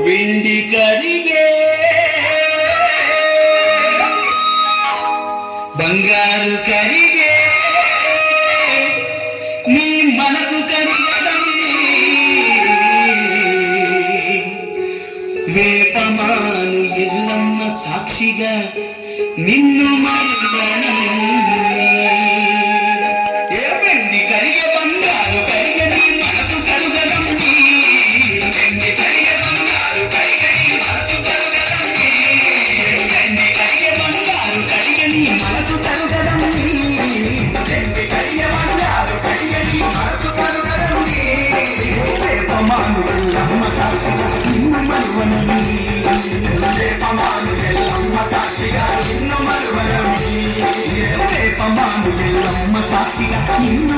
వెండి కరిగే బంగారు కరిగే నీ మనసు కరిగడం వేపమాను ఎల్లమ్మ సాక్షిగా నిన్ను మరువను ఏ వెండి కరిగే బంగారు కరిగే నీ మనసు కరుగడం వెండి కరిగే బంగారు కరిగే నీ మనసు కరుగడం వెండి కరిగే బంగారు కరిగే నీ మనసు కరుగడం వెండి కరిగే బంగారు కరిగే నీ మనసు కరుగడం వేపమాను ఎల్లమ్మ సాక్షిగా నిన్ను మరువను వేపమాను ఎల్లమ్మ సాక్షిగా నిన్ను మరువను వేపమాను ఎల్లమ్మ సాక్షిగా నిన్ను